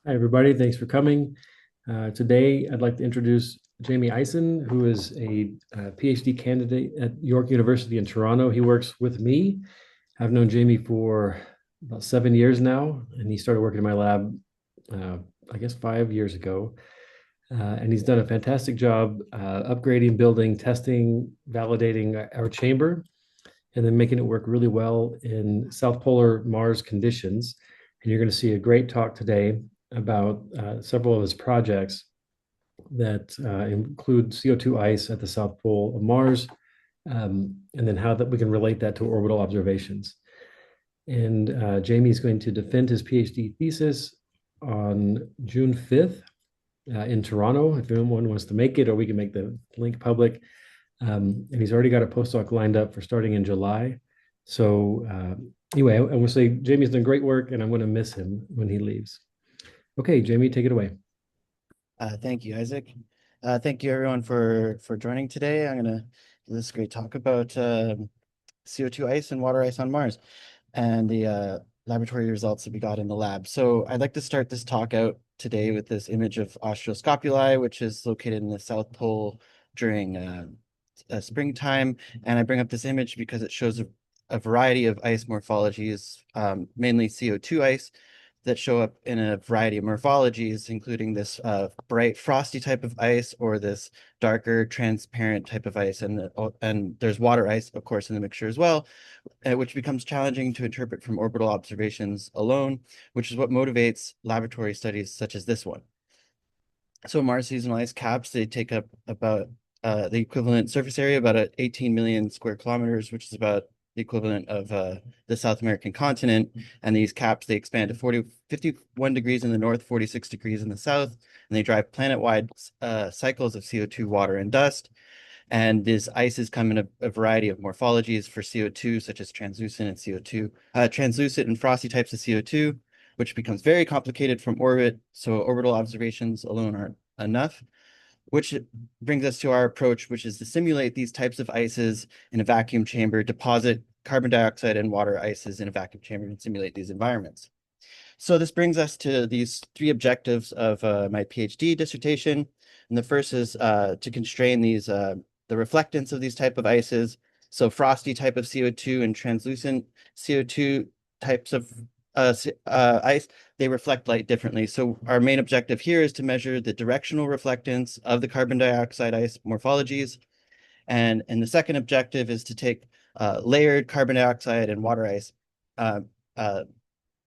Hi, everybody. Thanks for coming. Today, I'd like to introduce Jamie Isen, who is a PhD candidate at York University in Toronto. He works with me. I've known Jamie for about 7 years now, and he started working in my lab, I guess, 5 years ago. And he's done a fantastic job upgrading, building, testing, validating our chamber, and then making it work really well in South Polar Mars conditions. And you're going to see a great talk today about several of his projects that include CO2 ice at the South Pole of Mars, and then how that we can relate that to orbital observations. And Jamie is going to defend his PhD thesis on June 5th in Toronto, if anyone wants to make it, or we can make the link public. And he's already got a postdoc lined up for starting in July. So anyway, I want to say Jamie's done great work, and I'm going to miss him when he leaves. Okay, Jamie, take it away. Thank you, Isaac. Thank you, everyone, for joining today. I'm going to do this great talk about CO2 ice and water ice on Mars and the laboratory results that we got in the lab. So I'd like to start this talk out today with this image of Austroscopuli, which is located in the South Pole during springtime. And I bring up this image because it shows a variety of ice morphologies, mainly CO2 ice, that show up in a variety of morphologies, including this bright frosty type of ice or this darker transparent type of ice. And there's water ice, of course, in the mixture as well, which becomes challenging to interpret from orbital observations alone, which is what motivates laboratory studies such as this one. So Mars seasonal ice caps, they take up about the equivalent surface area, about 18 million square kilometers, which is about the equivalent of the South American continent. And these caps, they expand to 51 degrees in the north, 46 degrees in the south, and they drive planet-wide cycles of CO2, water, and dust. And these ices come in a variety of morphologies for CO2, such as translucent and CO2, translucent and frosty types of CO2, which becomes very complicated from orbit. So orbital observations alone aren't enough, which brings us to our approach, which is to simulate these types of ices in a vacuum chamber, deposit carbon dioxide and water ices in a vacuum chamber, and simulate these environments. So this brings us to these three objectives of my PhD dissertation. And the first is to constrain the reflectance of these type of ices. So frosty type of CO2 and translucent CO2 types of ice, they reflect light differently. So our main objective here is to measure the directional reflectance of the carbon dioxide ice morphologies. And the second objective is to take layered carbon dioxide and water ice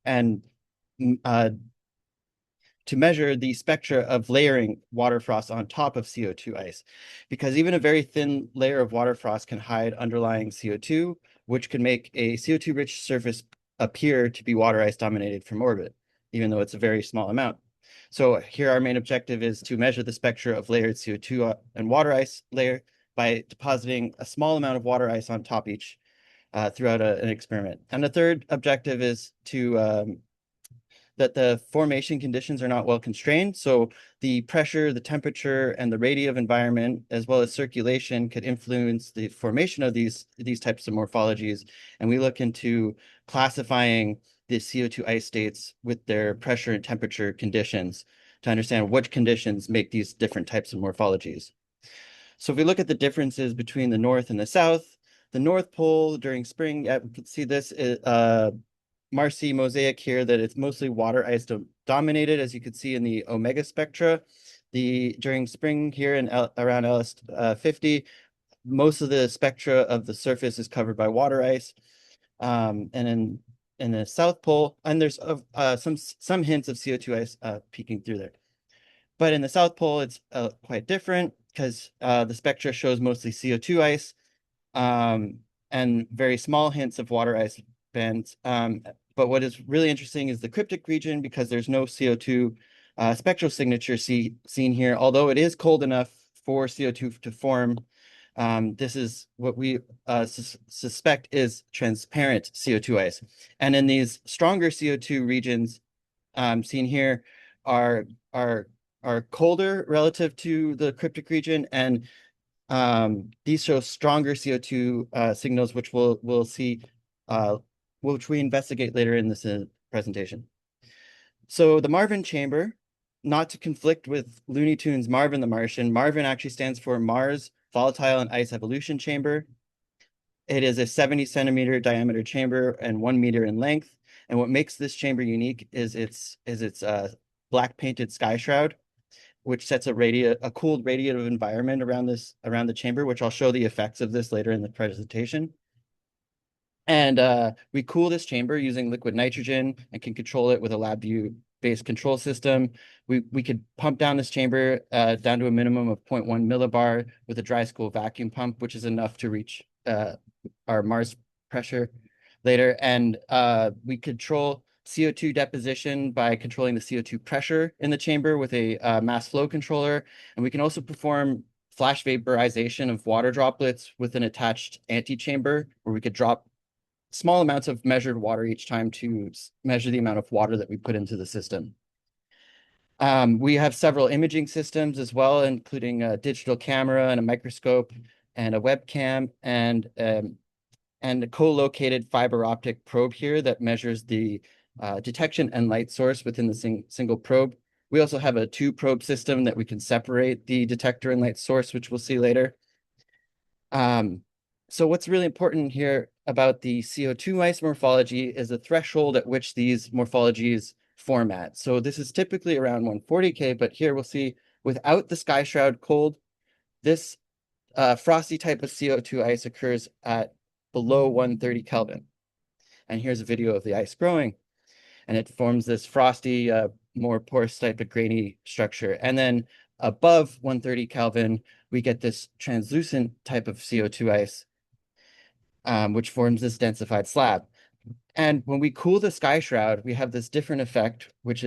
and to measure the spectra of layering water frost on top of CO2 ice, because even a very thin layer of water frost can hide underlying CO2, which can make a CO2-rich surface appear to be water ice dominated from orbit, even though it's a very small amount. So here our main objective is to measure the spectra of layered CO2 and water ice layer by depositing a small amount of water ice on top each throughout an experiment. And the third objective is to that the formation conditions are not well constrained. So the pressure, the temperature, and the radiative environment, as well as circulation, could influence the formation of these types of morphologies. And we look into classifying the CO2 ice states with their pressure and temperature conditions to understand which conditions make these different types of morphologies. So if we look at the differences between the North and the North Pole during spring, we can see this Marcy mosaic here, that it's mostly water ice dominated, as you can see in the omega spectra. During spring here in around LS 50, most of the spectra of the surface is covered by water ice. And in the South Pole, and there's some hints of CO2 ice peeking through there. But in the South Pole, it's quite different, because the spectra shows mostly CO2 ice and very small hints of water ice bands. But what is really interesting is the cryptic region, because there's no CO2 spectral signature seen here, although it is cold enough for CO2 to form. This is what we suspect is transparent CO2 ice. And in these stronger CO2 regions seen here are colder relative to the cryptic region, and these show stronger CO2 signals, which we'll see which we investigate later in this presentation. So the MARVIN chamber, not to conflict with Looney Tunes Marvin the Martian, MARVIN actually stands for Mars Volatile and Ice Evolution Chamber. It is a 70 centimeter diameter chamber and 1 meter in length. And what makes this chamber unique is its black painted sky shroud, which sets a cooled radiative environment around the chamber, which I'll show the effects of this later in the presentation. And we cool this chamber using liquid nitrogen and can control it with a LabVIEW based control system. We could pump down this chamber down to a minimum of 0.1 millibar with a dry school vacuum pump, which is enough to reach our Mars pressure later. And we control CO2 deposition by controlling the CO2 pressure in the chamber with a mass flow controller. And we can also perform flash vaporization of water droplets with an attached antechamber where we could drop small amounts of measured water each time to measure the amount of water that we put into the system. We have several imaging systems as well, including a digital camera and a microscope and a webcam and a co-located fiber optic probe here that measures the detection and light source within the single probe. We also have a 2-probe system that we can separate the detector and light source, which we'll see later. So what's really important here about the CO2 ice morphology is the threshold at which these morphologies format. So this is typically around 140K, but here we'll see without the sky shroud cold, this frosty type of CO2 ice occurs at below 130 Kelvin. And here's a video of the ice growing. And it forms this frosty, more porous type of grainy structure. And then above 130 Kelvin, we get this translucent type of CO2 ice, which forms this densified slab. And when we cool the sky shroud, we have this different effect, which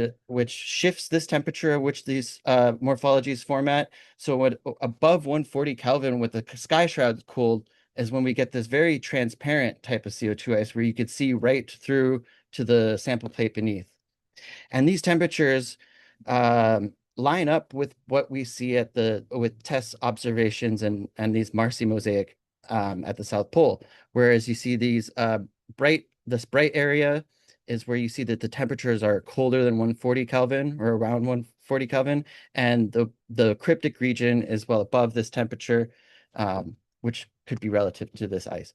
shifts this temperature at which these morphologies format. So above 140 Kelvin with the sky shroud cooled is when we get this very transparent type of CO2 ice where you could see right through to the sample plate beneath. And these temperatures line up with what we see with test observations and these Marcy mosaic at the South Pole. Whereas you see these this bright area is where you see that the temperatures are colder than 140 Kelvin or around 140 Kelvin. And the cryptic region is well above this temperature, which could be relative to this ice.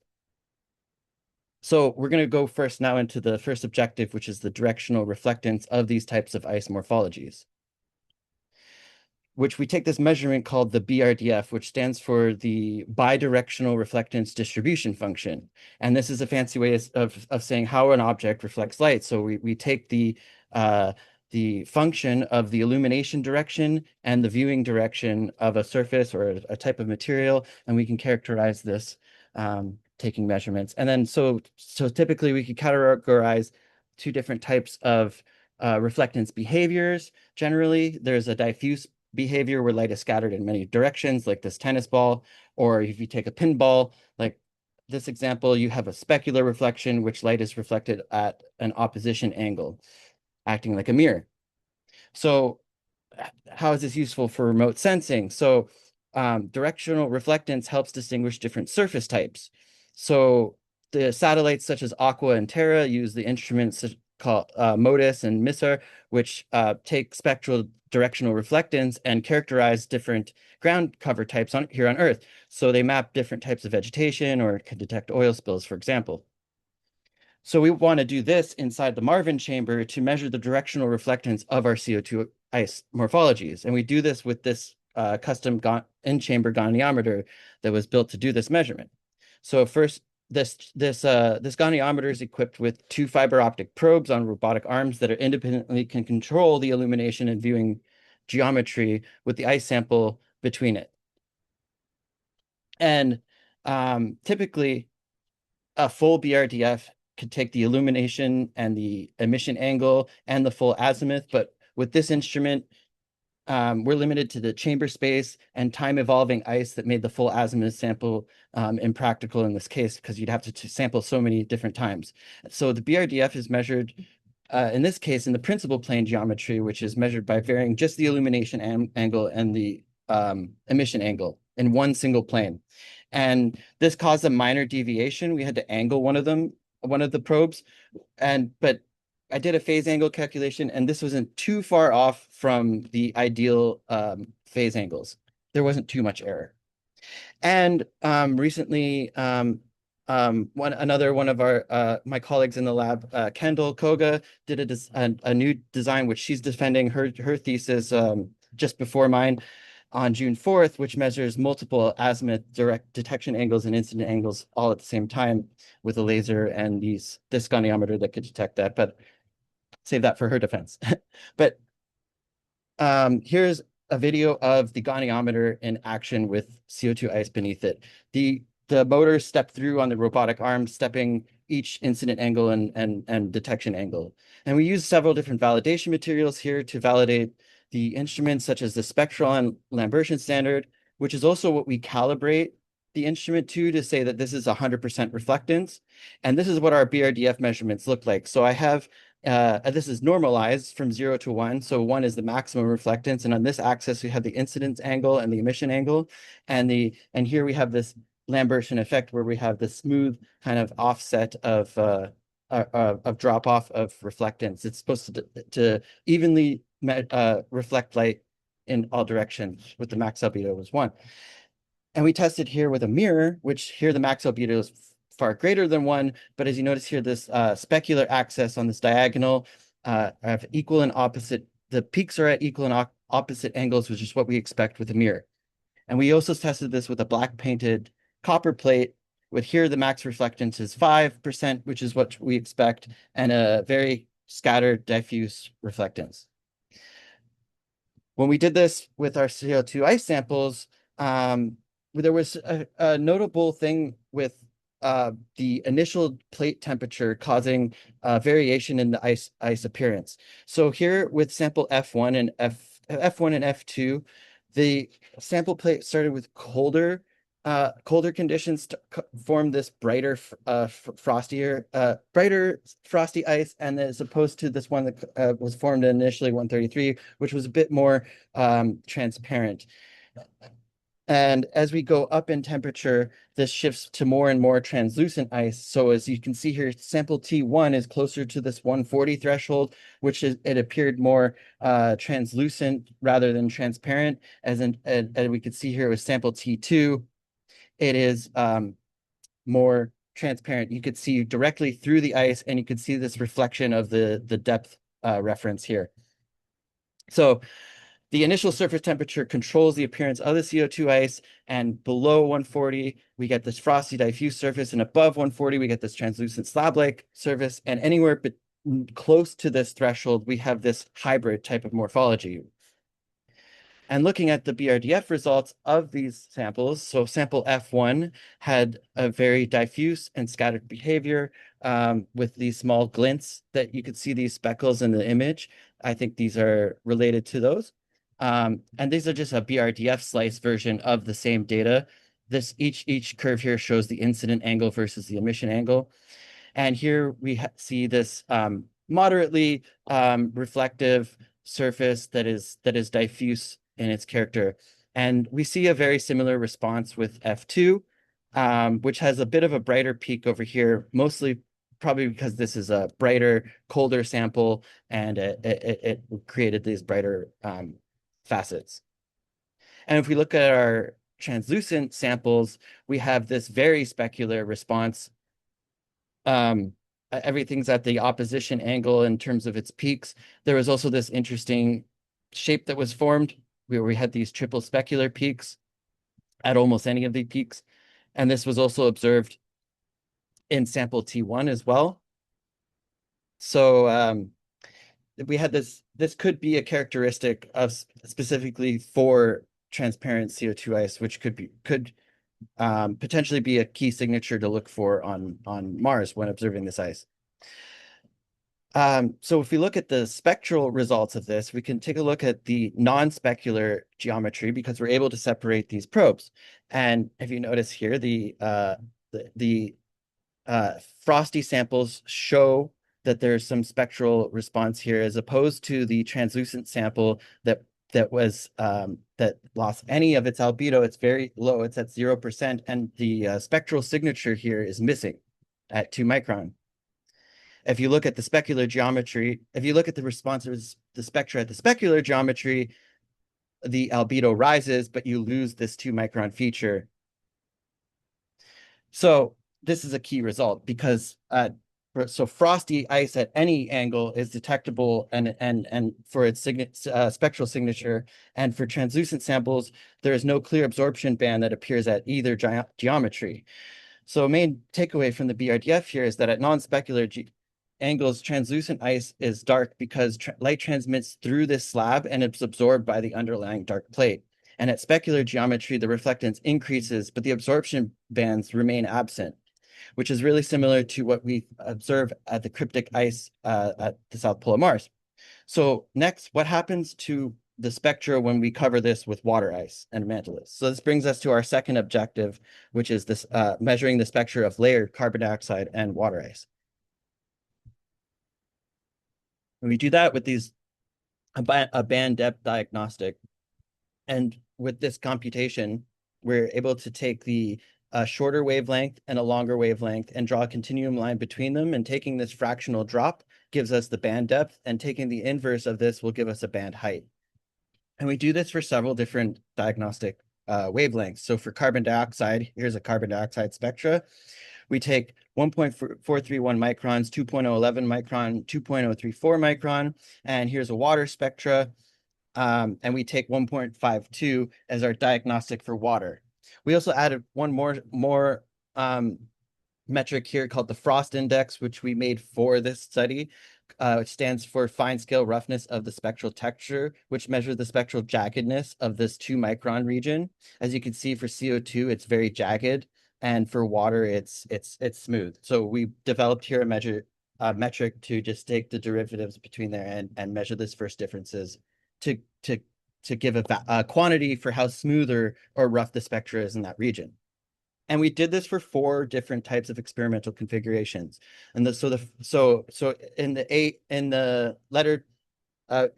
So we're going to go first now into the first objective, which is the directional reflectance of these types of ice morphologies, which we take this measurement called the BRDF, which stands for the bidirectional reflectance distribution function. And this is a fancy way of saying how an object reflects light. So we take the function of the illumination direction and the viewing direction of a surface or a type of material, and we can characterize this taking measurements. And then so typically we could categorize 2 different types of reflectance behaviors. Generally, there's a diffuse behavior where light is scattered in many directions, like this tennis ball, or if you take a pinball, like this example, you have a specular reflection, which light is reflected at an opposition angle, acting like a mirror. So how is this useful for remote sensing? So directional reflectance helps distinguish different surface types. So the satellites such as Aqua and Terra use the instruments called MODIS and MISR, which take spectral directional reflectance and characterize different ground cover types here on Earth. So they map different types of vegetation or can detect oil spills, for example. So we want to do this inside the MARVIN chamber to measure the directional reflectance of our CO2 ice morphologies. And we do this with this custom in-chamber goniometer that was built to do this measurement. So first, this goniometer is equipped with 2 fiber optic probes on robotic arms that are independently can control the illumination and viewing geometry with the ice sample between it. And typically, a full BRDF could take the illumination and the emission angle and the full azimuth, but with this instrument, we're limited to the chamber space and time evolving ice that made the full azimuth sample impractical in this case because you'd have to sample so many different times. So the BRDF is measured in this case in the principal plane geometry, which is measured by varying just the illumination angle and the emission angle in one single plane. And this caused a minor deviation. We had to angle one of the probes, but I did a phase angle calculation, and this wasn't too far off from the ideal phase angles. There wasn't too much error. And recently, another one of our my colleagues in the lab, Kendall Koga, did a new design, which she's defending her thesis just before mine on June 4th, which measures multiple azimuth direct detection angles and incident angles all at the same time with a laser and this goniometer that could detect that. But save that for her defense. But here's a video of the goniometer in action with CO2 ice beneath it. The motor stepped through on the robotic arm, stepping each incident angle and detection angle. And we use several different validation materials here to validate the instruments, such as the Spectral and Lambertian standard, which is also what we calibrate the instrument to say that this is 100% reflectance. And this is what our BRDF measurements look like. So I have this is normalized from 0 to 1. So 1 is the maximum reflectance. And on this axis, we have the incidence angle and the emission angle. And here we have this Lambertian effect where we have the smooth kind of offset of drop off of reflectance. It's supposed to evenly reflect light in all directions with the max albedo was 1. And we tested here with a mirror, which here the max albedo is far greater than 1. But as you notice here, this specular axis on this diagonal have equal and opposite. The peaks are at equal and opposite angles, which is what we expect with a mirror. And we also tested this with a black painted copper plate, with here the max reflectance is 5%, which is what we expect, and a very scattered diffuse reflectance. When we did this with our CO2 ice samples, there was a notable thing with the initial plate temperature causing variation in the ice appearance. So here with sample F1 and F1 and F2, the sample plate started with colder conditions to form this brighter brighter frosty ice, and as opposed to this one that was formed initially 133, which was a bit more transparent. And as we go up in temperature, this shifts to more and more translucent ice. So as you can see here, sample T1 is closer to this 140 threshold, which is, it appeared more translucent rather than transparent. And we could see here with sample T2, it is more transparent. You could see directly through the ice, and you could see this reflection of the depth reference here. So the initial surface temperature controls the appearance of the CO2 ice, and below 140, we get this frosty diffuse surface, and above 140, we get this translucent slab-like surface, and anywhere close to this threshold, we have this hybrid type of morphology. And looking at the BRDF results of these samples, so sample F1 had a very diffuse and scattered behavior with these small glints that you could see these speckles in the image. I think these are related to those. And these are just a BRDF slice version of the same data. Each curve here shows the incident angle versus the emission angle. And here we see this moderately reflective surface that is diffuse in its character. And we see a very similar response with F2, which has a bit of a brighter peak over here, mostly probably because this is a brighter, colder sample, and it created these brighter facets. And if we look at our translucent samples, we have this very specular response. Everything's at the opposition angle in terms of its peaks. There was also this interesting shape that was formed where we had these triple specular peaks at almost any of the peaks. And this was also observed in sample T1 as well. So we had this could be a characteristic of specifically for transparent CO2 ice, which could potentially be a key signature to look for on Mars when observing this ice. So if we look at the spectral results of this, we can take a look at the non-specular geometry because we're able to separate these probes. And if you notice here, the frosty samples show that there's some spectral response here, as opposed to the translucent sample that lost any of its albedo. It's very low. It's at 0%, and the spectral signature here is missing at 2 micron. If you look at the specular geometry, if you look at the responses, the spectra at the specular geometry, the albedo rises, but you lose this 2-micron feature. So this is a key result because so frosty ice at any angle is detectable and for its spectral signature, and for translucent samples there is no clear absorption band that appears at either geometry. So main takeaway from the BRDF here is that at non-specular angles, translucent ice is dark because light transmits through this slab and it's absorbed by the underlying dark plate. And at specular geometry, the reflectance increases, but the absorption bands remain absent, which is really similar to what we observe at the cryptic ice at the South Pole of Mars. So next, what happens to the spectra when we cover this with water ice and mantle? So this brings us to our second objective, which is this measuring the spectra of layered carbon dioxide and water ice. And we do that with a band depth diagnostic. And with this computation, we're able to take the shorter wavelength and a longer wavelength and draw a continuum line between them. And taking this fractional drop gives us the band depth, and taking the inverse of this will give us a band height. And we do this for several different diagnostic wavelengths. So for carbon dioxide, here's a carbon dioxide spectra. We take 1.431 microns, 2.011 micron, 2.034 micron, and here's a water spectra. And we take 1.52 as our diagnostic for water. We also added one more metric here called the frost index, which we made for this study, which stands for fine scale roughness of the spectral texture, which measures the spectral jaggedness of this 2-micron region. As you can see, for CO2, it's very jagged, and for water, it's smooth. So we developed here a metric to just take the derivatives between there and measure this first differences to give a quantity for how smooth or rough the spectra is in that region. And we did this for 4 different types of experimental configurations. And so in the letter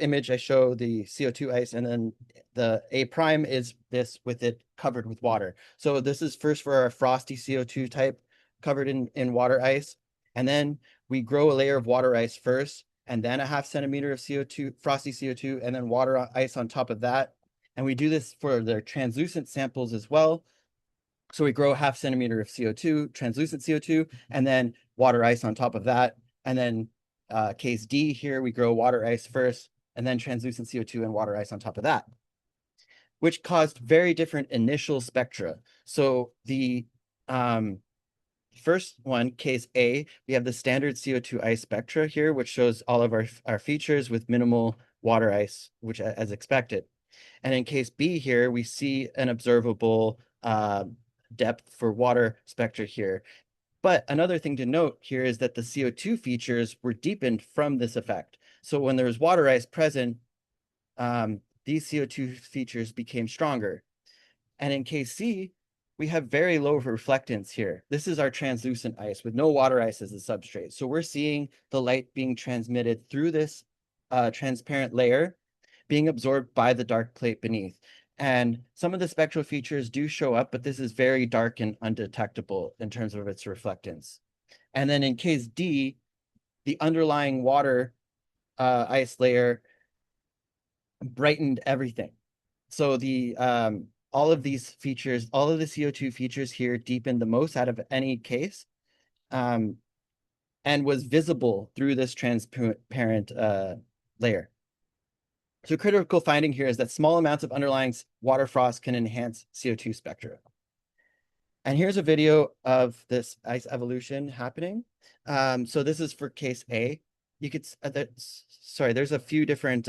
image, I show the CO2 ice, and then the A prime is this with it covered with water. So this is first for our frosty CO2 type covered in water ice. And then we grow a layer of water ice first, and then a 0.5 centimeter of CO2, frosty CO2, and then water ice on top of that. And we do this for their translucent samples as well. So we grow 0.5 centimeter of CO2, translucent CO2, and then water ice on top of that. And then case D here, we grow water ice first, and then translucent CO2 and water ice on top of that, which caused very different initial spectra. So the first one, case A, we have the standard CO2 ice spectra here, which shows all of our features with minimal water ice, which as expected. And in case B here, we see an observable depth for water spectra here. But another thing to note here is that the CO2 features were deepened from this effect. So when there was water ice present, these CO2 features became stronger. And in case C, we have very low reflectance here. This is our translucent ice with no water ice as a substrate. So we're seeing the light being transmitted through this transparent layer, being absorbed by the dark plate beneath. And some of the spectral features do show up, but this is very dark and undetectable in terms of its reflectance. And then in case D, the underlying water ice layer brightened everything. So the all of these features, all of the CO2 features here deepened the most out of any case, and was visible through this transparent layer. So critical finding here is that small amounts of underlying water frost can enhance CO2 spectra. And here's a video of this ice evolution happening. So this is for case A. You could, sorry, there's a few different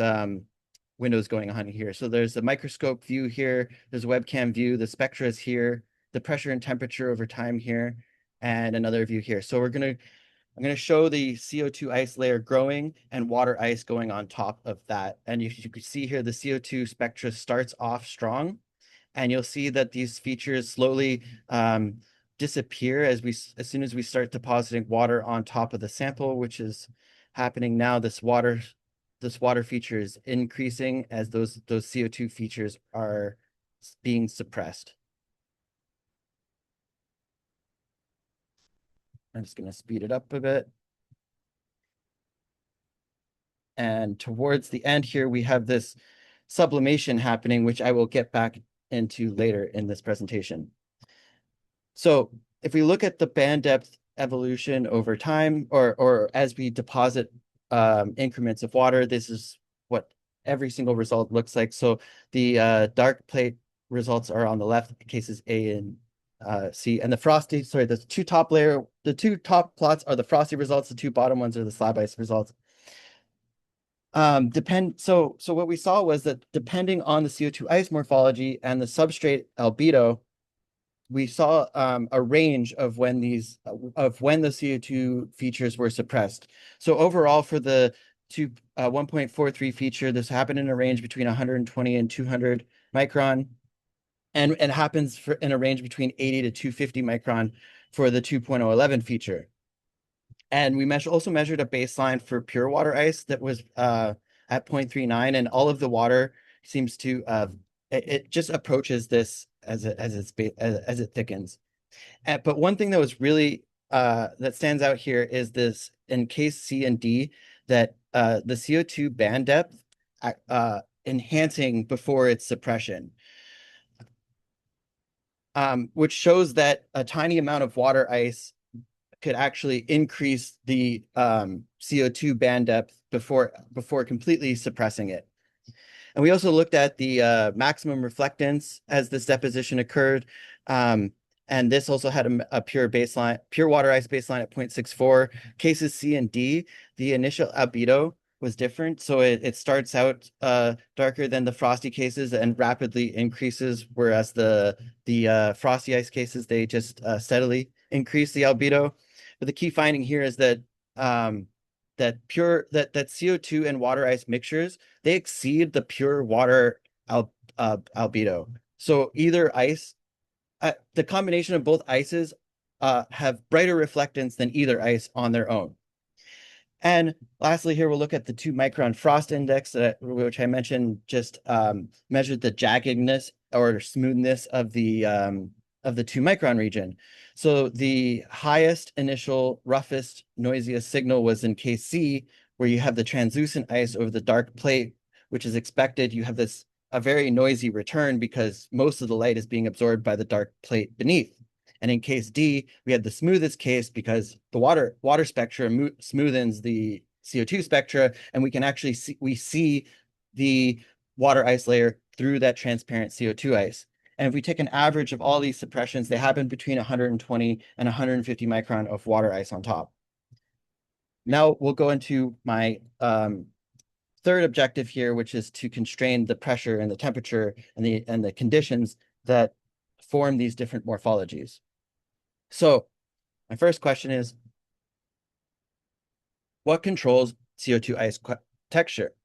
windows going on here. So there's a microscope view here, there's a webcam view, the spectra is here, the pressure and temperature over time here, and another view here. So I'm going to show the CO2 ice layer growing and water ice going on top of that. And you can see here the CO2 spectra starts off strong, and you'll see that these features slowly disappear as soon as we start depositing water on top of the sample, which is happening now. This water feature is increasing as those CO2 features are being suppressed. I'm just going to speed it up a bit. And towards the end here, we have this sublimation happening, which I will get back into later in this presentation. So if we look at the band depth evolution over time, or as we deposit increments of water, this is what every single result looks like. So the dark plate results are on the left, cases A and C, and the frosty, sorry, the two top plots are the frosty results, the two bottom ones are the slab ice results. So what we saw was that depending on the CO2 ice morphology and the substrate albedo, we saw a range of when the CO2 features were suppressed. So overall, for the 1.43 feature, this happened in a range between 120 and 200 micron, and it happens in a range between 80 to 250 micron for the 2.011 feature. And we also measured a baseline for pure water ice that was at 0.39, and all of the water seems to it just approaches this as it thickens. But one thing that was really that stands out here is this in case C and D, that the CO2 band depth enhancing before its suppression, which shows that a tiny amount of water ice could actually increase the CO2 band depth before completely suppressing it. And we also looked at the maximum reflectance as this deposition occurred. And this also had a pure water ice baseline at 0.64. Cases C and D, the initial albedo was different. So it starts out darker than the frosty cases and rapidly increases, whereas the frosty ice cases, they just steadily increase the albedo. But the key finding here is that that CO2 and water ice mixtures, they exceed the pure water albedo. So either ice, the combination of both ices have brighter reflectance than either ice on their own. And lastly, here we'll look at the 2-micron frost index, which I mentioned just measured the jaggedness or smoothness of the 2-micron region. So the highest initial, roughest, noisiest signal was in case C, where you have the translucent ice over the dark plate, which is expected. You have a very noisy return because most of the light is being absorbed by the dark plate beneath. And in case D, we had the smoothest case because the water spectra smoothens the CO2 spectra, and we can actually see the water ice layer through that transparent CO2 ice. And if we take an average of all these suppressions, they happen between 120 and 150 micron of water ice on top. Now we'll go into my third objective here, which is to constrain the pressure and the temperature and the conditions that form these different morphologies. So my first question is, what controls CO2 ice texture?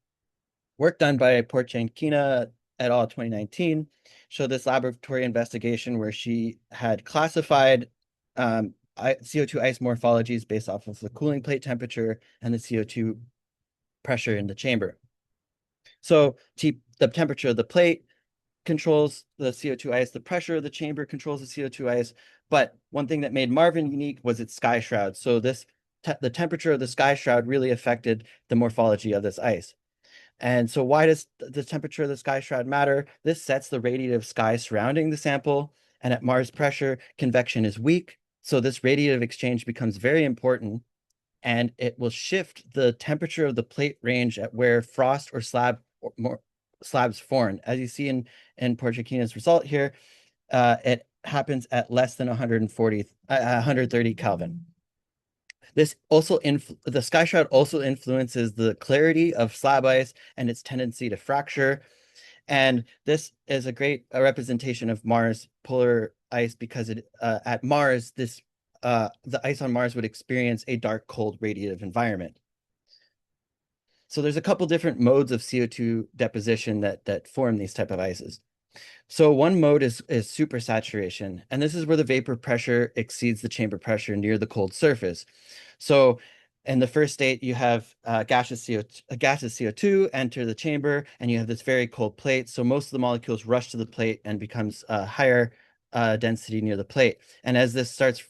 Work done by Porcianchina et al. 2019 showed this laboratory investigation where she had classified CO2 ice morphologies based off of the cooling plate temperature and the CO2 pressure in the chamber. So the temperature of the plate controls the CO2 ice, the pressure of the chamber controls the CO2 ice, but one thing that made MARVIN unique was its sky shroud. So the temperature of the sky shroud really affected the morphology of this ice. And so why does the temperature of the sky shroud matter? This sets the radiative sky surrounding the sample, and at Mars pressure, convection is weak. So this radiative exchange becomes very important, and it will shift the temperature of the plate range at where frost or slabs form. As you see in Porcianchina's result here, it happens at less than 130 Kelvin. This also the sky shroud also influences the clarity of slab ice and its tendency to fracture. And this is a great representation of Mars polar ice because at Mars, the ice on Mars would experience a dark, cold, radiative environment. So there's a couple different modes of CO2 deposition that form these type of ices. So one mode is supersaturation, and this is where the vapor pressure exceeds the chamber pressure near the cold surface. So in the first state, you have gaseous CO2 enter the chamber, and you have this very cold plate. So most of the molecules rush to the plate and becomes higher density near the plate. And as this starts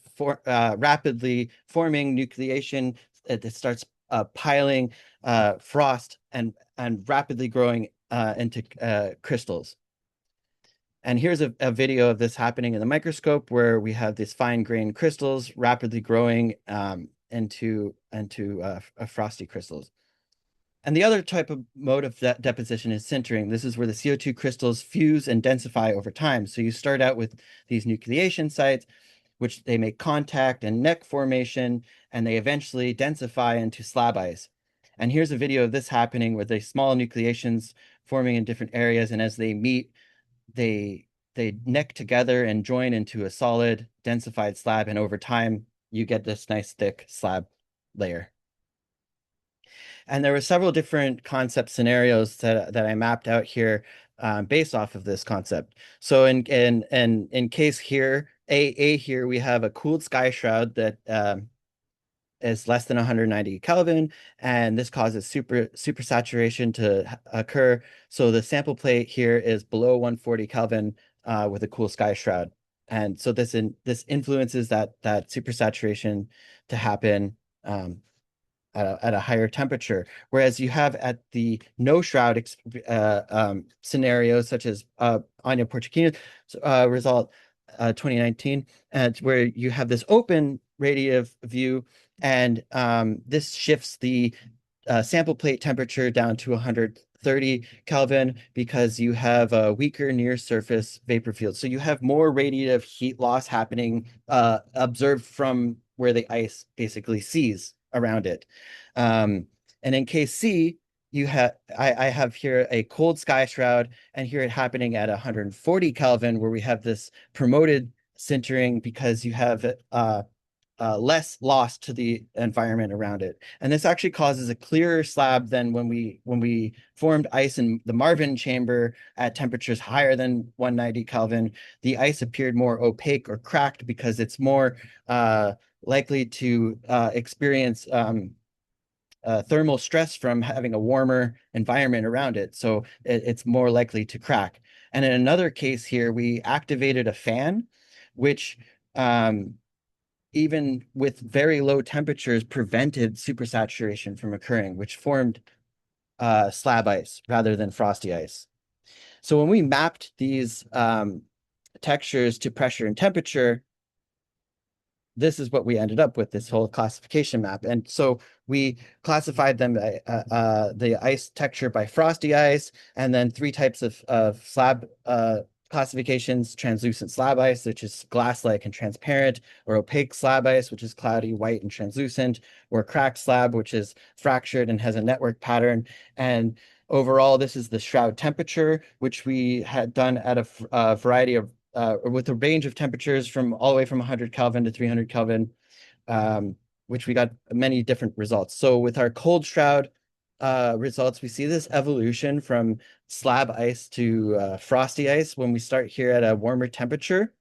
rapidly forming nucleation, it starts piling frost and rapidly growing into crystals. And here's a video of this happening in the microscope where we have these fine-grained crystals rapidly growing into frosty crystals. And the other type of mode of deposition is sintering. This is where the CO2 crystals fuse and densify over time. So you start out with these nucleation sites, which they make contact and neck formation, and they eventually densify into slab ice. And here's a video of this happening with the small nucleations forming in different areas, and as they meet, they neck together and join into a solid densified slab, and over time you get this nice thick slab layer. And there were several different concept scenarios that I mapped out here based off of this concept. So in case here, A here, we have a cooled sky shroud that is less than 190 Kelvin, and this causes supersaturation to occur. So the sample plate here is below 140 Kelvin with a cool sky shroud. And so this influences that supersaturation to happen at a higher temperature. Whereas you have at the no shroud scenarios, such as Anya Porcicchina's result 2019, where you have this open radiative view, and this shifts the sample plate temperature down to 130 Kelvin because you have a weaker near surface vapor field. So you have more radiative heat loss happening observed from where the ice basically sees around it. And in case C, I have here a cold sky shroud, and here it happening at 140 Kelvin, where we have this promoted sintering because you have less loss to the environment around it. And this actually causes a clearer slab than when we formed ice in the MARVIN chamber at temperatures higher than 190 Kelvin. The ice appeared more opaque or cracked because it's more likely to experience thermal stress from having a warmer environment around it. So it's more likely to crack. And in another case here, we activated a fan, which even with very low temperatures prevented supersaturation from occurring, which formed slab ice rather than frosty ice. So when we mapped these textures to pressure and temperature, this is what we ended up with, this whole classification map. And so we classified them, the ice texture by frosty ice, and then three types of slab classifications: translucent slab ice, which is glass-like and transparent, or opaque slab ice, which is cloudy, white, and translucent, or cracked slab, which is fractured and has a network pattern. And overall, this is the shroud temperature, which we had done at a variety of with a range of temperatures from all the way from 100 Kelvin to 300 Kelvin, which we got many different results. So with our cold shroud results, we see this evolution from slab ice to frosty ice when we start here at a warmer temperature.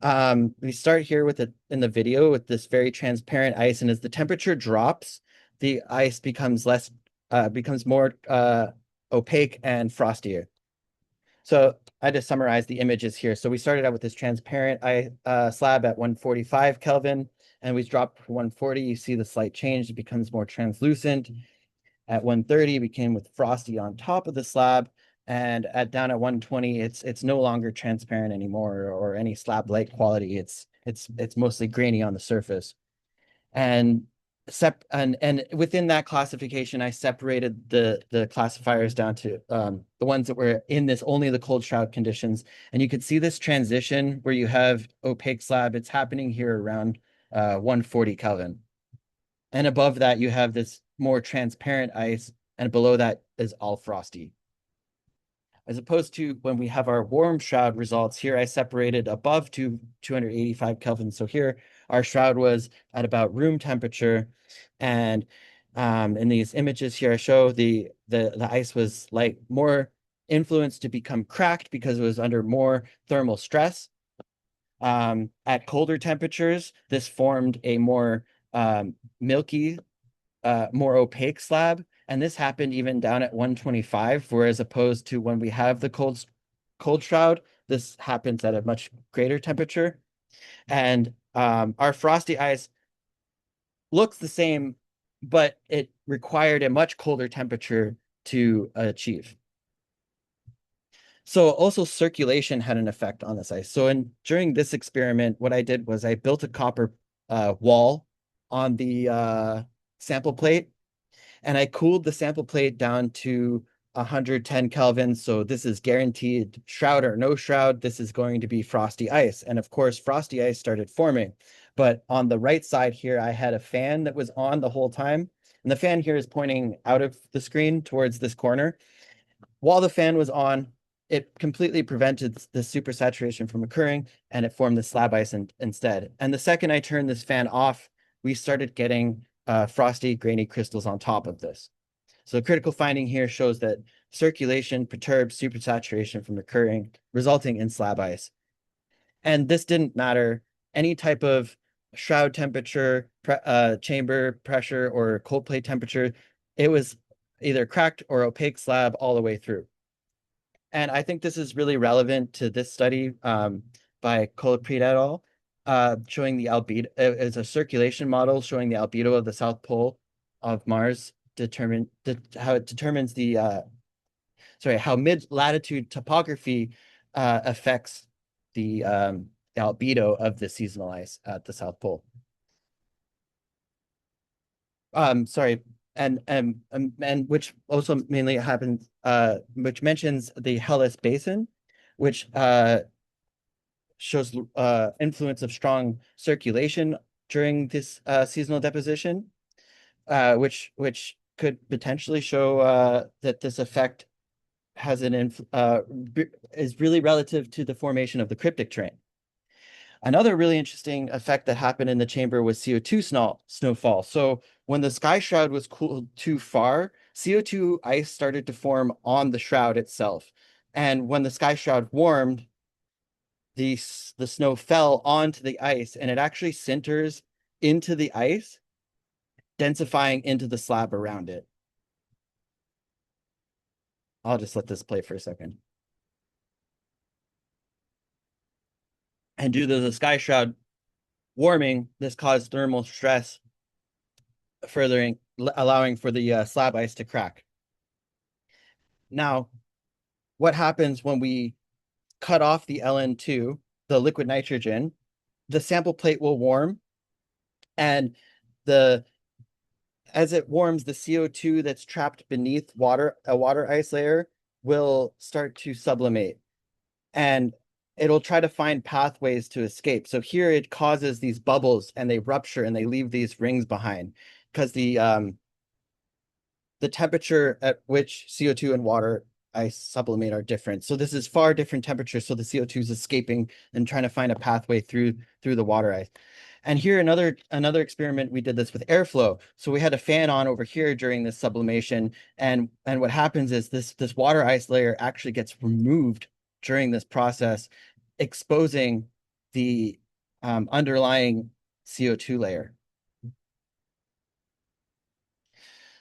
We start here in the video with this very transparent ice, and as the temperature drops, the ice becomes more opaque and frostier. So I just summarized the images here. So we started out with this transparent slab at 145 Kelvin, and we dropped to 140. You see the slight change. It becomes more translucent. At 130, we came with frosty on top of the slab, and down at 120, it's no longer transparent anymore or any slab-like quality. It's mostly grainy on the surface. And within that classification, I separated the classifiers down to the ones that were in only the cold shroud conditions. And you could see this transition where you have opaque slab. It's happening here around 140 Kelvin. And above that, you have this more transparent ice, and below that is all frosty. As opposed to when we have our warm shroud results, here I separated above 285 Kelvin. So here our shroud was at about room temperature. And in these images here, I show the ice was like more influenced to become cracked because it was under more thermal stress. At colder temperatures, this formed a more milky, more opaque slab. And this happened even down at 125, whereas opposed to when we have the cold shroud, this happens at a much greater temperature. And our frosty ice looks the same but it required a much colder temperature to achieve. So also circulation had an effect on this ice. So during this experiment, what I did was I built a copper wall on the sample plate, and I cooled the sample plate down to 110 Kelvin. So this is guaranteed shroud or no shroud. This is going to be frosty ice. And of course, frosty ice started forming. But on the right side here, I had a fan that was on the whole time. And the fan here is pointing out of the screen towards this corner. While the fan was on, it completely prevented the supersaturation from occurring, and it formed the slab ice instead. And the second I turned this fan off, we started getting frosty, grainy crystals on top of this. So the critical finding here shows that circulation perturbs supersaturation from occurring, resulting in slab ice. And this didn't matter any type of shroud temperature, chamber pressure, or cold plate temperature. It was either cracked or opaque slab all the way through. And I think this is really relevant to this study by Colaprit et al., showing the albedo. It's a circulation model showing the albedo of the South Pole of Mars, how it determines how mid-latitude topography affects the albedo of the seasonal ice at the South Pole. Sorry, and which also mainly happens, which mentions the Hellas Basin, which shows influence of strong circulation during this seasonal deposition, which could potentially show that this effect has is really relative to the formation of the cryptic terrain. Another really interesting effect that happened in the chamber was CO2 snowfall. So when the sky shroud was cooled too far, CO2 ice started to form on the shroud itself. And when the sky shroud warmed, the snow fell onto the ice, and it actually sinters into the ice, densifying into the slab around it. I'll just let this play for a second. And due to the sky shroud warming, this caused thermal stress, furthering allowing for the slab ice to crack. Now, what happens when we cut off the LN2, the liquid nitrogen? The sample plate will warm, and as it warms, the CO2 that's trapped beneath a water ice layer will start to sublimate, and it'll try to find pathways to escape. So here it causes these bubbles, and they rupture, and they leave these rings behind because the temperature at which CO2 and water ice sublimate are different. So this is far different temperatures. So the CO2 is escaping and trying to find a pathway through the water ice. And here another experiment, we did this with airflow. So we had a fan on over here during this sublimation, and what happens is this water ice layer actually gets removed during this process, exposing the underlying CO2 layer.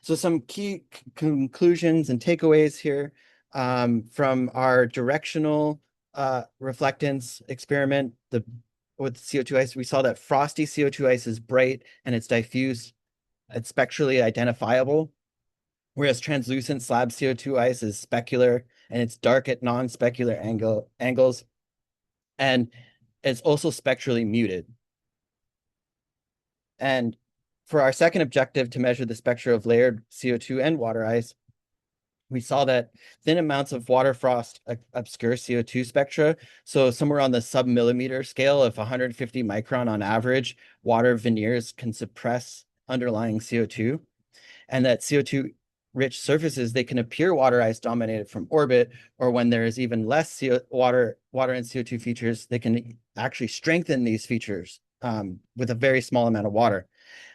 So some key conclusions and takeaways here from our directional reflectance experiment with CO2 ice. We saw that frosty CO2 ice is bright and it's diffuse, it's spectrally identifiable, whereas translucent slab CO2 ice is specular and it's dark at non-specular angles, and it's also spectrally muted. And for our second objective to measure the spectra of layered CO2 and water ice, we saw that thin amounts of water frost obscure CO2 spectra. So somewhere on the sub-millimeter scale of 150 micron on average, water veneers can suppress underlying CO2. And that CO2-rich surfaces, they can appear water ice dominated from orbit, or when there is even less water and CO2 features, they can actually strengthen these features with a very small amount of water.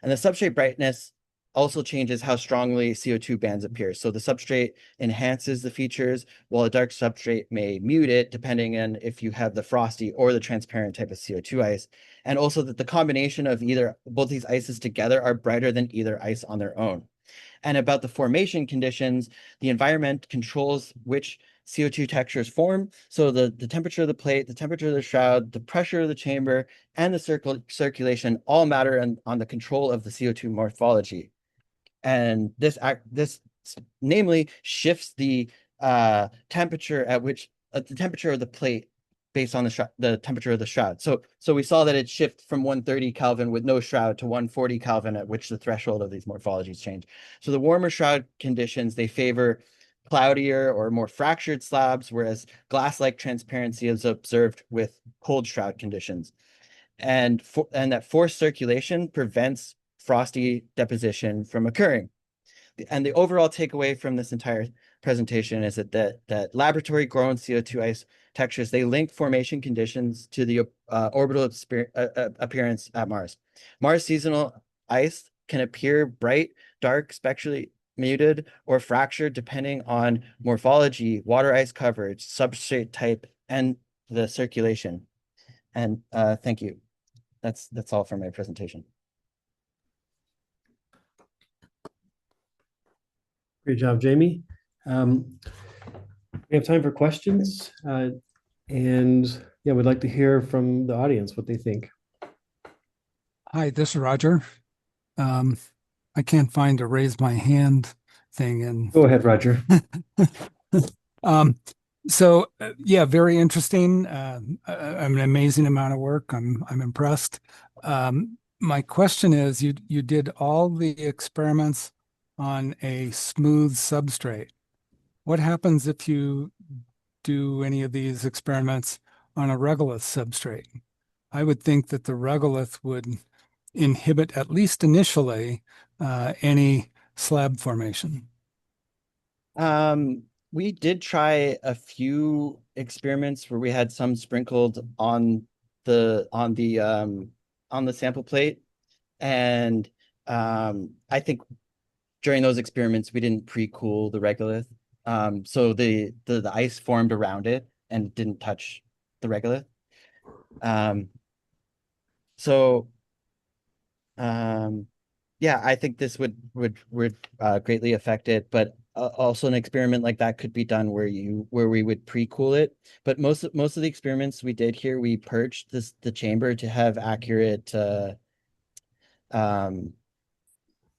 And the substrate brightness also changes how strongly CO2 bands appear. So the substrate enhances the features, while a dark substrate may mute it, depending on if you have the frosty or the transparent type of CO2 ice. And also that the combination of both these ices together are brighter than either ice on their own. And about the formation conditions, the environment controls which CO2 textures form. So the temperature of the plate, the temperature of the shroud, the pressure of the chamber, and the circulation all matter on the control of the CO2 morphology. and this namely shifts the temperature at which the temperature of the plate based on the temperature of the shroud. So we saw that it shifted from 130 Kelvin with no shroud to 140 Kelvin, at which the threshold of these morphologies change. So the warmer shroud conditions, they favor cloudier or more fractured slabs, whereas glass-like transparency is observed with cold shroud conditions. And that forced circulation prevents frosty deposition from occurring. And the overall takeaway from this entire presentation is that laboratory grown CO2 ice textures, they link formation conditions to the orbital appearance at Mars. Mars seasonal ice can appear bright, dark, spectrally muted, or fractured depending on morphology, water ice coverage, substrate type, and the circulation. And thank you. That's all for my presentation. Great job, Jamie. We have time for questions. And yeah, we'd like to hear from the audience what they think. Hi, this is Roger. I can't find a raise my hand thing. And go ahead, Roger. Yeah, very interesting. An amazing amount of work. I'm impressed. My question is, you did all the experiments on a smooth substrate. What happens if you do any of these experiments on a regolith substrate? I would think that the regolith would inhibit, at least initially, any slab formation. We did try a few experiments where we had some sprinkled on the sample plate, and I think during those experiments we didn't pre-cool the regolith, so the ice formed around it and didn't touch the regolith. Yeah, I think this would greatly affect it, but also an experiment like that could be done where we would pre-cool it. But most of the experiments we did here, we purged the chamber to have accurate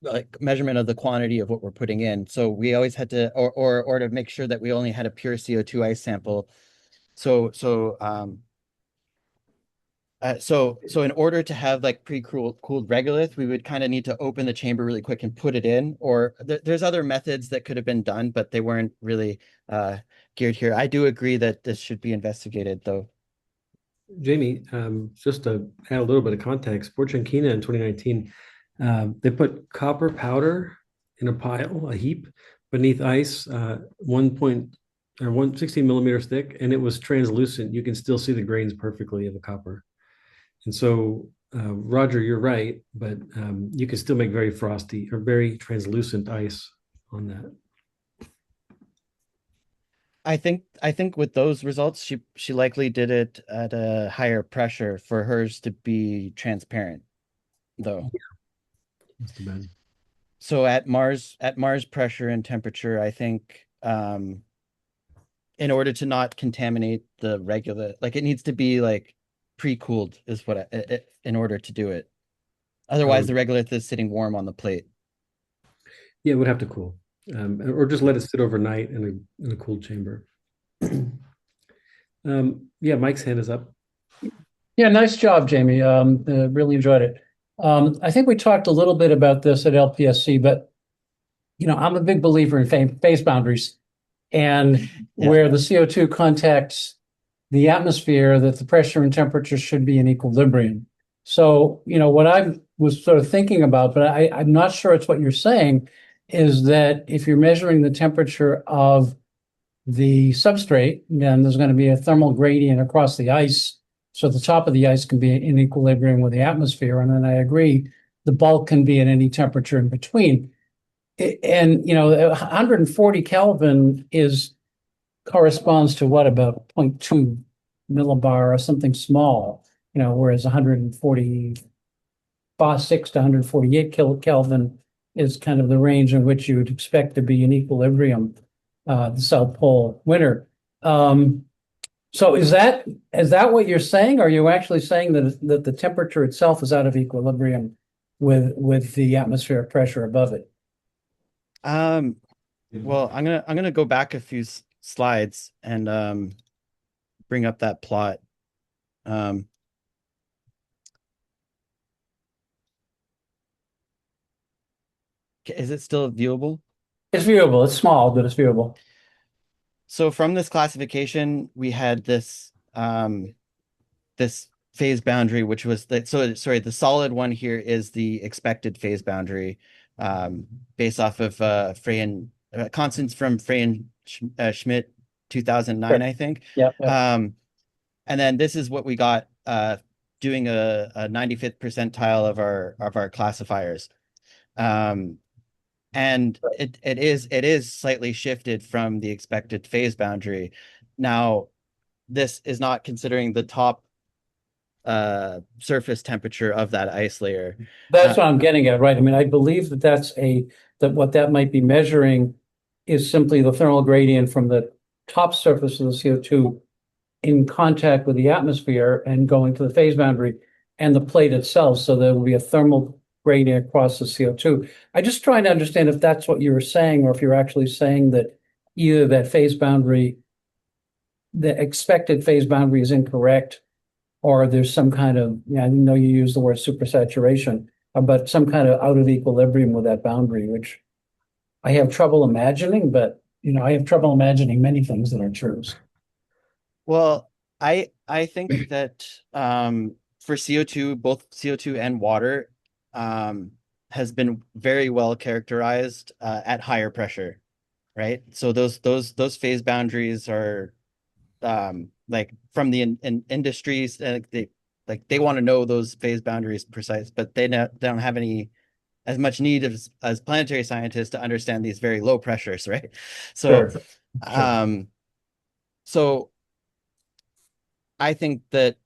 like measurement of the quantity of what we're putting in. So we always had to, or to make sure that we only had a pure CO2 ice sample. So in order to have like pre-cooled regolith, we would kind of need to open the chamber really quick and put it in, or there's other methods that could have been done, but they weren't really geared here. I do agree that this should be investigated though. Jamie, just to add a little bit of context, Porciankina in 2019, they put copper powder in a pile, a heap, beneath ice, 116 millimeters thick, and it was translucent. You can still see the grains perfectly of the copper. And so, Roger, you're right, but you can still make very frosty or very translucent ice on that. I think with those results, she likely did it at a higher pressure for hers to be transparent, though. Yeah. That's too bad. So at Mars pressure and temperature, I think in order to not contaminate the regolith, like it needs to be like pre-cooled is what in order to do it. Otherwise, the regolith is sitting warm on the plate. Yeah, it would have to cool, or just let it sit overnight in a cooled chamber. Yeah, Mike's hand is up. Yeah, nice job, Jamie. Really enjoyed it. I think we talked a little bit about this at LPSC, but I'm a big believer in phase boundaries, and where the CO2 contacts the atmosphere, that the pressure and temperature should be in equilibrium. So, what I was sort of thinking about, but I'm not sure it's what you're saying, is that if you're measuring the temperature of the substrate, then there's going to be a thermal gradient across the ice. So the top of the ice can be in equilibrium with the atmosphere. And then I agree, the bulk can be at any temperature in between. And, 140 Kelvin corresponds to what, about 0.2 millibar or something small, whereas 146 to 148 Kelvin is kind of the range in which you would expect to be in equilibrium, the South Pole winter. So is that what you're saying? Or are you actually saying that the temperature itself is out of equilibrium with the atmospheric pressure above it? Well, I'm gonna go back a few slides and bring up that plot. Is it still viewable? It's viewable. It's small, but it's viewable. So from this classification, we had this this phase boundary, which was the solid one here is the expected phase boundary, based off of constants from Frey and Schmidt 2009, I think. Yeah. And then this is what we got doing a 95th percentile of our classifiers. And it is slightly shifted from the expected phase boundary. Now, this is not considering the top surface temperature of that ice layer. That's what I'm getting at, right? I mean, I believe that what that might be measuring is simply the thermal gradient from the top surface of the CO2 in contact with the atmosphere and going to the phase boundary and the plate itself. So there will be a thermal gradient across the CO2. I'm just trying to understand if that's what you were saying, or if you're actually saying that either that phase boundary, the expected phase boundary is incorrect, or there's some kind of, I know you use the word supersaturation, but some kind of out of equilibrium with that boundary, which I have trouble imagining, but I have trouble imagining many things that are true. Well, I think that for CO2, both CO2 and water, has been very well characterized at higher pressure, right? So those phase boundaries are like from the industries, they want to know those phase boundaries precise, but they don't have as much need as planetary scientists to understand these very low pressures, right? So, Sure. So I think that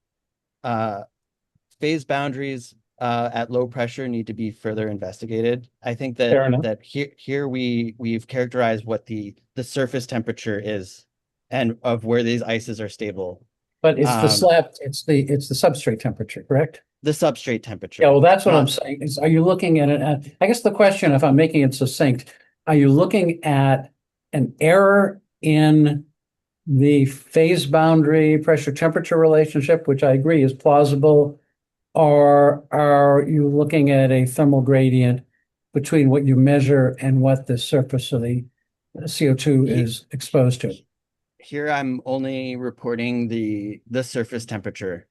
phase boundaries at low pressure need to be further investigated. I think that here we've characterized what the surface temperature is and of where these ices are stable. But it's the slab, it's the substrate temperature, correct? The substrate temperature. Yeah, well, that's what I'm saying. Are you looking at it? I guess the question, if I'm making it succinct, are you looking at an error in the phase boundary pressure temperature relationship, which I agree is plausible, or are you looking at a thermal gradient between what you measure and what the surface of the CO2 is exposed to? Here I'm only reporting the surface temperature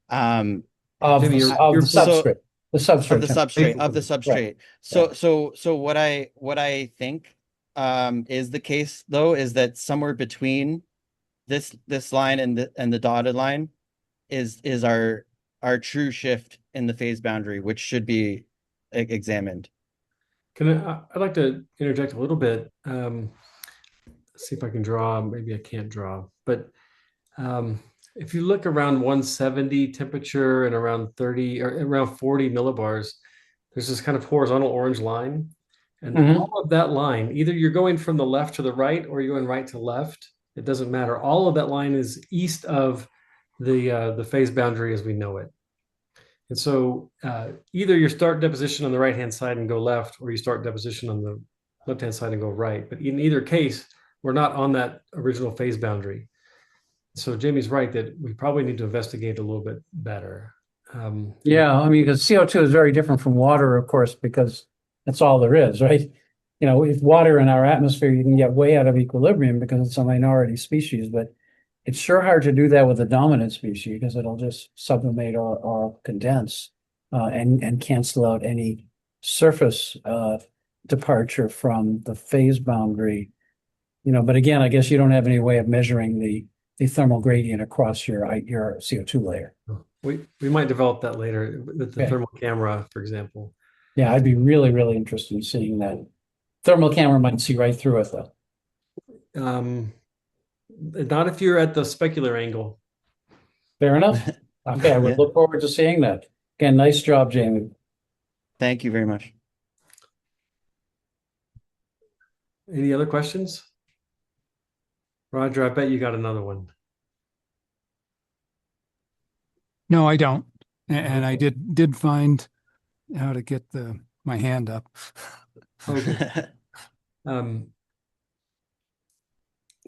of the substrate. The substrate of the substrate. Right. So what I think is the case though is that somewhere between this line and the dotted line is our true shift in the phase boundary, which should be examined. I'd like to interject a little bit. See if I can draw. Maybe I can't draw, but if you look around 170 temperature and around 30 or around 40 millibars, there's this kind of horizontal orange line. And all of that line, either you're going from the left to the right or you're going right to left. It doesn't matter. All of that line is east of the phase boundary as we know it. And so either you start deposition on the right-hand side and go left, or you start deposition on the left-hand side and go right. But in either case, we're not on that original phase boundary. So Jamie's right that we probably need to investigate a little bit better. Yeah, I mean, because CO2 is very different from water, of course, because that's all there is, right? If water in our atmosphere, you can get way out of equilibrium because it's a minority species, but it's sure hard to do that with a dominant species because it'll just sublimate or condense and cancel out any surface departure from the phase boundary. But again, I guess you don't have any way of measuring the thermal gradient across your CO2 layer. We might develop that later with the thermal camera, for example. Yeah, I'd be really, really interested in seeing that. Thermal camera might see right through it, though. Not if you're at the specular angle. Fair enough. Okay, I would look forward to seeing that. Again, nice job, Jamie. Thank you very much. Any other questions? Roger, I bet you got another one. No, I don't. And I did find how to get my hand up. Okay. Um,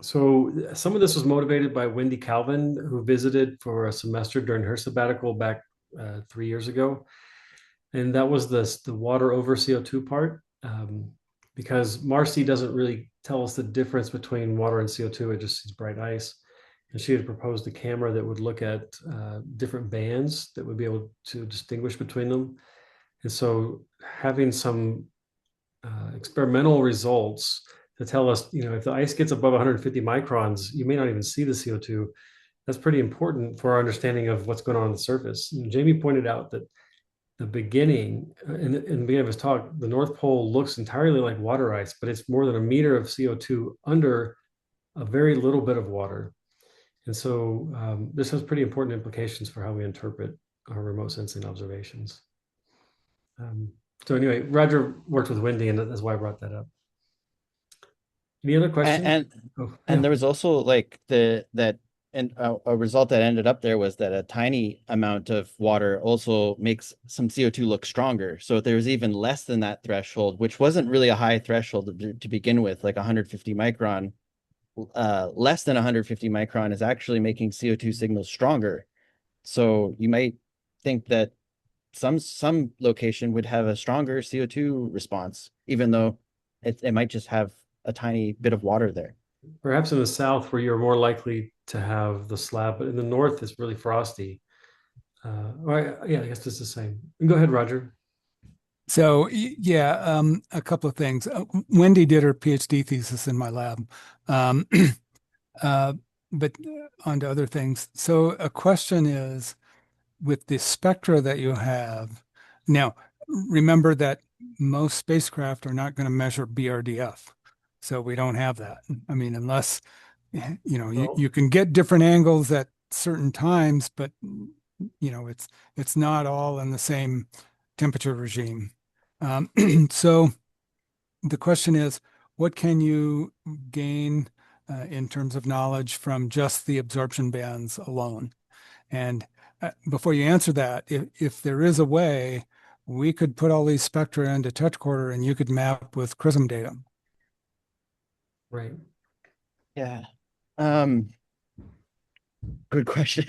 so some of this was motivated by Wendy Calvin, who visited for a semester during her sabbatical back 3 years ago. And that was the water over CO2 part, because Marcy doesn't really tell us the difference between water and CO2. It just sees bright ice. And she had proposed a camera that would look at different bands that would be able to distinguish between them. And so having some experimental results to tell us, if the ice gets above 150 microns, you may not even see the CO2. That's pretty important for our understanding of what's going on the surface. And Jamie pointed out that the beginning, in the beginning of his talk, the North Pole looks entirely like water ice, but it's more than a meter of CO2 under a very little bit of water. And so this has pretty important implications for how we interpret our remote sensing observations. So anyway, Roger worked with Wendy, and that's why I brought that up. Any other questions? And there was also like a result that ended up there was that a tiny amount of water also makes some CO2 look stronger. So there's even less than that threshold, which wasn't really a high threshold to begin with, like 150 micron. Less than 150 micron is actually making CO2 signals stronger. So you might think that some location would have a stronger CO2 response, even though it might just have a tiny bit of water there. Perhaps in the south where you're more likely to have the slab, but in the north it's really frosty. Yeah, I guess it's the same. Go ahead, Roger. So yeah, a couple of things. Wendy did her PhD thesis in my lab, but on to other things. So a question is, with the spectra that you have now, remember that most spacecraft are not going to measure BRDF, so we don't have that. I mean, unless you can get different angles at certain times, but it's not all in the same temperature regime. So the question is, what can you gain in terms of knowledge from just the absorption bands alone? And before you answer that, if there is a way, we could put all these spectra into touch quarter and you could map with CRISM data. Right. Yeah. Good question.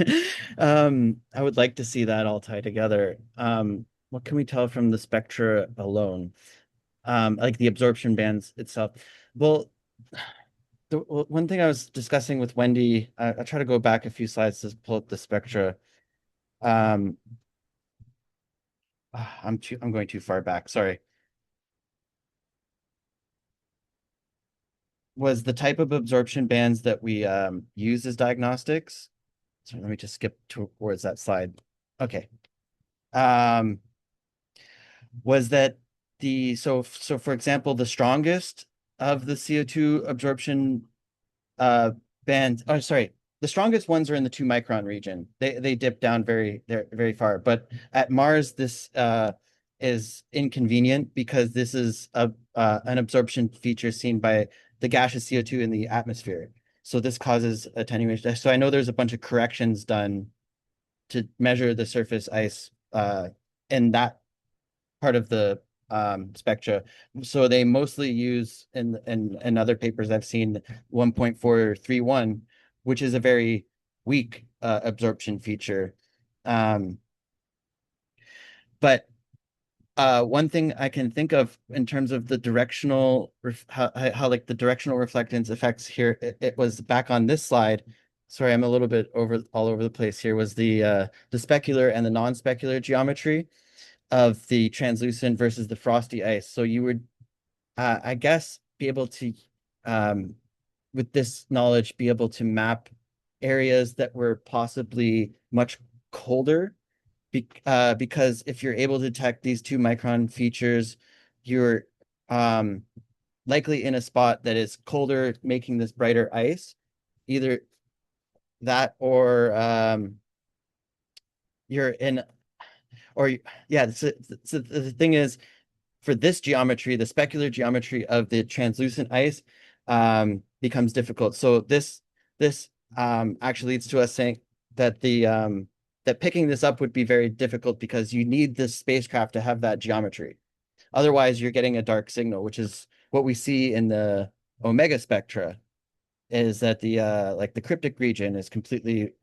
I would like to see that all tie together. What can we tell from the spectra alone? Like the absorption bands itself. Well, the one thing I was discussing with Wendy, I'll try to go back a few slides to pull up the spectra. I'm going too far back. Sorry. Was the type of absorption bands that we use as diagnostics. So let me just skip towards that slide. Okay. Was that so for example, the strongest of the CO2 absorption bands, oh sorry, the strongest ones are in the 2 micron region. They dip down very far. But at Mars, this is inconvenient because this is an absorption feature seen by the gaseous CO2 in the atmosphere. So this causes attenuation. So I know there's a bunch of corrections done to measure the surface ice in that part of the spectra. So they mostly use in other papers I've seen 1.431, which is a very weak absorption feature. But one thing I can think of in terms of the directional, how like the directional reflectance effects here, it was back on this slide. Sorry, I'm a little bit all over the place here, was the specular and the non-specular geometry of the translucent versus the frosty ice. So you would, I guess, be able to, with this knowledge, be able to map areas that were possibly much colder, because if you're able to detect these 2 micron features, you're likely in a spot that is colder, making this brighter ice. Either that or you're in, or yeah. So the thing is, for this geometry, the specular geometry of the translucent ice becomes difficult. So this actually leads to us saying that that picking this up would be very difficult because you need this spacecraft to have that geometry. Otherwise, you're getting a dark signal, which is what we see in the omega spectra is that the like the cryptic region is completely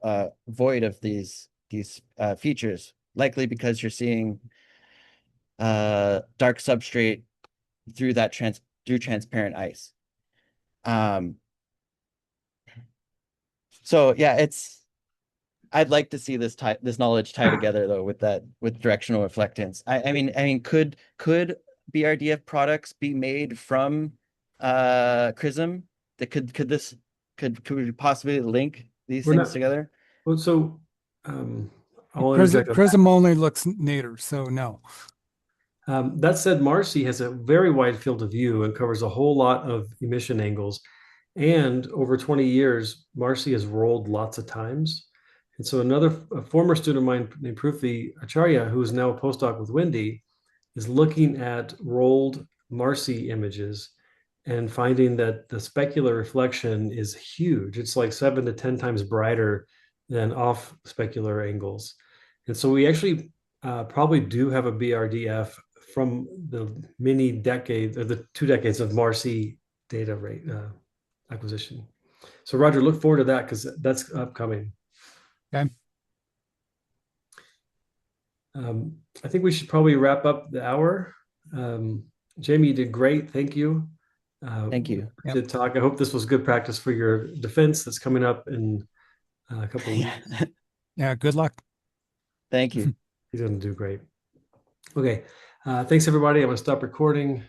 void of these features, likely because you're seeing dark substrate through that transparent ice. So yeah, I'd like to see this knowledge tie together though with directional reflectance. I mean, could BRDF products be made from Chrism? That could we possibly link these We're things not- together? Well, so I'll interject on that. Prism only looks nadir, so no. That said, Marcy has a very wide field of view and covers a whole lot of emission angles. And over 20 years, Marcy has rolled lots of times. And so a former student of mine named Prithvi Acharya, who is now a postdoc with Wendy, is looking at rolled Marcy images and finding that the specular reflection is huge. It's like 7 to 10 times brighter than off specular angles. And so we actually probably do have a BRDF from the many decades or the 2 decades of Marcy data rate acquisition. So Roger, look forward to that because that's upcoming. Okay. I think we should probably wrap up the hour. Jamie, you did great. Thank you. Thank you. To talk. I hope this was good practice for your defense that's coming up in a couple of weeks. Yeah, good luck. Thank you. He's going to do great. Okay. Thanks, everybody. I'm going to stop recording.